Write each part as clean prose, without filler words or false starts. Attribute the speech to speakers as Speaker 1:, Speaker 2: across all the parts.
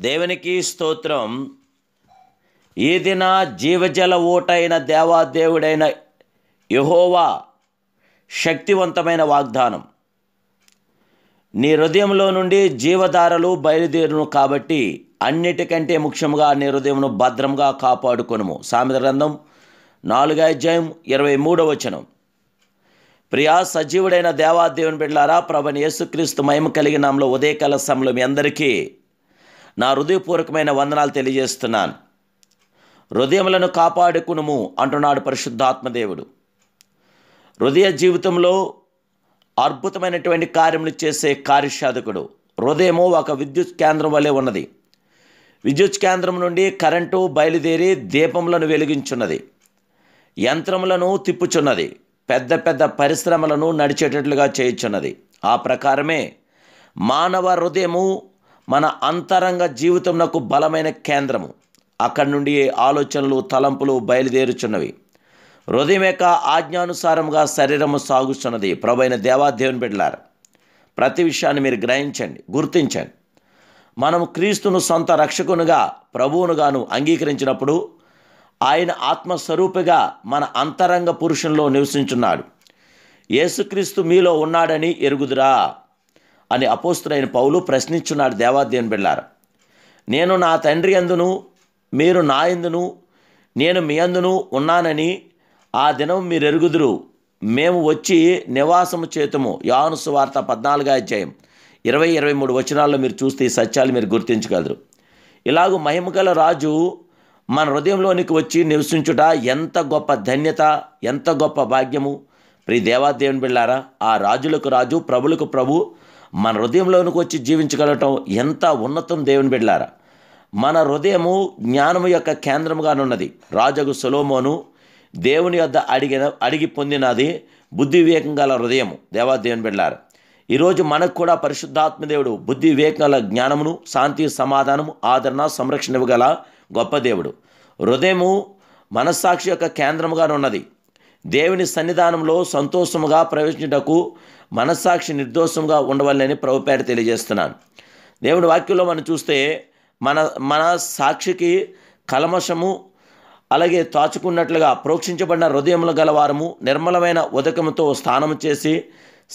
Speaker 1: దేవునికి స్తోత్రం. ఈ దిన జీవజల ఊటైన దేవాదేవుడైన యెహోవా శక్తివంతమైన వాగ్దానం. నీ హృదయంలో నుండి జీవధారలు బయలుదేరును కాబట్టి అన్నిటికంటే ముఖ్యంగా నీ హృదయమును భద్రంగా కాపాడుకొనుము. సామెతల గ్రంథం 4:23. ప్రియా సజీవుడైన దేవాదేవుని బిడ్డలారా, ప్రభువైన యేసుక్రీస్తు మహిమ కలిగిన నామములో ఉదయకాల సమయంలో మీ అందరికీ నా హృదయపూర్వకమైన వందనాలు తెలియజేస్తున్నాను. హృదయములను కాపాడుకునుము అంటున్నాడు పరిశుద్ధాత్మదేవుడు. హృదయ జీవితంలో అద్భుతమైనటువంటి కార్యములు చేసే కార్యసాధకుడు. హృదయము ఒక విద్యుత్ కేంద్రం వలె ఉన్నది. విద్యుత్ కేంద్రం నుండి కరెంటు బయలుదేరి దీపములను వెలిగించున్నది, యంత్రములను తిప్పుచున్నది, పెద్ద పెద్ద పరిశ్రమలను నడిచేటట్లుగా చేయుచున్నది. ఆ ప్రకారమే మానవ హృదయము మన అంతరంగ జీవితమునకు బలమైన కేంద్రము. అక్కడి నుండి ఆలోచనలు, తలంపులు బయలుదేరుచున్నవి. హృదయం యొక్క ఆజ్ఞానుసారముగా శరీరము సాగుతున్నది. ప్రభువైన దేవాదేవుని బిడ్డలారా, ప్రతి విషయాన్ని మీరు గ్రహించండి, గుర్తించండి. మనము క్రీస్తును సొంత రక్షకునిగా, ప్రభువునుగాను అంగీకరించినప్పుడు ఆయన ఆత్మస్వరూపిగా మన అంతరంగ పురుషుల్లో నివసించున్నాడు. యేసుక్రీస్తు మీలో ఉన్నాడని ఎరుగుదురా అని అపోస్తులైన పౌలు ప్రశ్నించున్నాడు. దేవాదేవుని బిడ్డలారా, నేను నా తండ్రి యందును మీరు నా యందును నేను మీ యందును ఉన్నానని ఆ దినం మీరు ఎరుగుదురు. మేము వచ్చి నివాసము చేతుము. యోహాను సువార్త 14:20-23 మీరు చూస్తే ఈ సత్యాలు మీరు గుర్తించగలరు. ఇలాగూ మహిమగల రాజు మన హృదయంలోనికి వచ్చి నివసించుట ఎంత గొప్ప ధన్యత, ఎంత గొప్ప భాగ్యము. ప్రియ దేవాదేవుని బిడ్డలారా, ఆ రాజులకు రాజు, ప్రభులకు ప్రభు మన హృదయంలోనికి వచ్చి జీవించగలటం ఎంత ఉన్నతం. దేవుని బిడ్డలారా, మన హృదయము జ్ఞానము యొక్క కేంద్రముగానున్నది. రాజగు సొలొమోను దేవుని వద్ద అడిగి పొందినది బుద్ధి వివేకం గల హృదయము. దేవాదేవుని బిడ్డలారా, ఈరోజు మనకు కూడా పరిశుద్ధాత్మదేవుడు బుద్ధి వివేకం గల జ్ఞానమును, శాంతి, సమాధానము, ఆదరణ, సంరక్షణ ఇవ్వగల గొప్ప దేవుడు. హృదయము మనస్సాక్షి యొక్క కేంద్రముగానున్నది. దేవుని సన్నిధానంలో సంతోషముగా ప్రవేశించుటకు మనస్సాక్షి నిర్దోషంగా ఉండవాలని ప్రభుపేట తెలియజేస్తున్నాను. దేవుని వాక్యంలో మనం చూస్తే మన సాక్షికి కల్మషము అలాగే తాచుకున్నట్లుగా ప్రోక్షించబడిన హృదయములు గలవారము, నిర్మలమైన ఉదకముతో స్నానము చేసి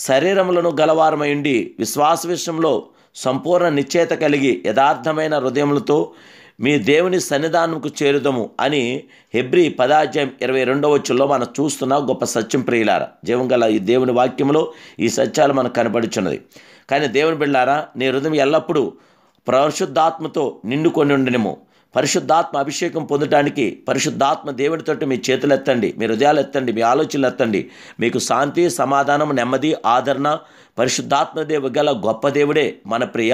Speaker 1: శరీరములను గలవారమై ఉండి విశ్వాస విషయంలో సంపూర్ణ నిశ్చయత కలిగి యథార్థమైన హృదయములతో మీ దేవుని సన్నిధానంకు చేరుదము అని హెబ్రీ 10:22 మనం చూస్తున్న గొప్ప సత్యం. ప్రియులారా, జీవం గల ఈ దేవుని వాక్యంలో ఈ సత్యాలు మనకు కనపడుచున్నది. కానీ దేవుని బిడ్డలారా, నీ హృదయం ఎల్లప్పుడూ పరిశుద్ధాత్మతో నిండుకొని ఉండనేమో. పరిశుద్ధాత్మ అభిషేకం పొందడానికి పరిశుద్ధాత్మ దేవునితోటి మీ చేతులు ఎత్తండి, మీ హృదయాలు ఎత్తండి, మీ ఆలోచనలు ఎత్తండి. మీకు శాంతి, సమాధానం, నెమ్మది, ఆదరణ పరిశుద్ధాత్మ దేవు గల గొప్ప దేవుడే మన ప్రియ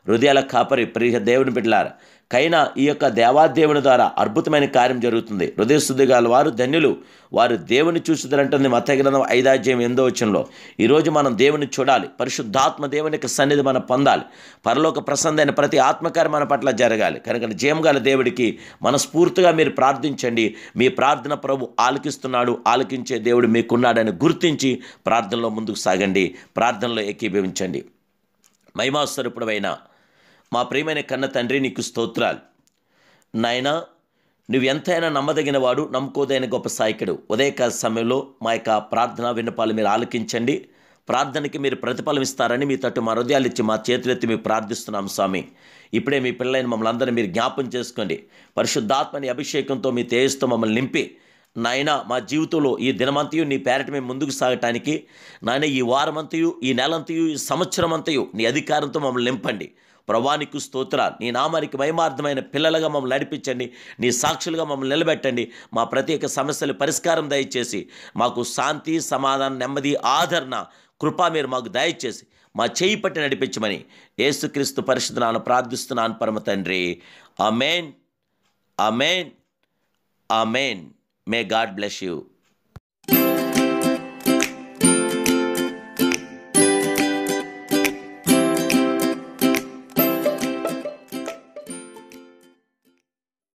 Speaker 1: హృదయాల కాపరి. ప్రియ దేవుని బిడ్డలారా, కైనా ఈ యొక్క దేవాదేవుని ద్వారా అద్భుతమైన కార్యం జరుగుతుంది. హృదయశుద్ధి గల వారు ధన్యులు, వారు దేవుని చూసుదరంటుంది. మత్తయి గ్రంథం 5:8. ఈరోజు మనం దేవుని చూడాలి. పరిశుద్ధాత్మ దేవుని యొక్క సన్నిధి మనం పొందాలి. పరలోక ప్రసన్నమైన ప్రతి ఆత్మకార్యం మన పట్ల జరగాలి. కనుక జయం గల దేవుడికి మనస్ఫూర్తిగా మీరు ప్రార్థించండి. మీ ప్రార్థన ప్రభు ఆలకిస్తున్నాడు, ఆలకించే దేవుడు మీకున్నాడని గుర్తించి ప్రార్థనలో ముందుకు సాగండి, ప్రార్థనలో ఏకీభవించండి. మహిమాస్వరూపుడైన మా ప్రియమైన కన్న తండ్రి, నీకు స్తోత్రాలు. నాయనా, నువ్వు ఎంతైనా నమ్మదగిన వాడు, నమ్ముకోదైన గొప్ప సాయకుడు. ఉదయకాల సమయంలో మా యొక్క ప్రార్థన విన్నపాలు మీరు ఆలకించండి. ప్రార్థనకి మీరు ప్రతిఫలం ఇస్తారని మీ తట్టు మా హృదయాలు ఇచ్చి మా చేతులెత్తి మేము ప్రార్థిస్తున్నాం స్వామి. ఇప్పుడే మీ పిల్లలైన మమ్మల్ని అందరినీ మీరు జ్ఞాపం చేసుకోండి. పరిశుద్ధాత్మని అభిషేకంతో మీ తేజస్తో మమ్మల్ని నింపి నాయన మా జీవితంలో ఈ దినమంతయు నీ పేరట మేము ముందుకు సాగటానికి నాయన ఈ వారమంతయు, ఈ నెలంతయు, ఈ సంవత్సరం అంతయు నీ అధికారంతో మమ్మల్ని నింపండి. ప్రభానికి స్తోత్రాలు. నీ నామానికి మహిమార్థమైన పిల్లలుగా మమ్మల్ని నడిపించండి. నీ సాక్షులుగా మమ్మల్ని నిలబెట్టండి. మా ప్రత్యేక సమస్యలు పరిష్కారం దయచేసి మాకు శాంతి, సమాధానం, నెమ్మది, ఆదరణ, కృప మీరు మాకు దయచేసి మా చేయి పట్టి నడిపించమని యేసుక్రీస్తు పరిశుద్ధ నామమున ప్రార్థిస్తున్నాను పరమ తండ్రి. Amen, amen, amen. May God bless you.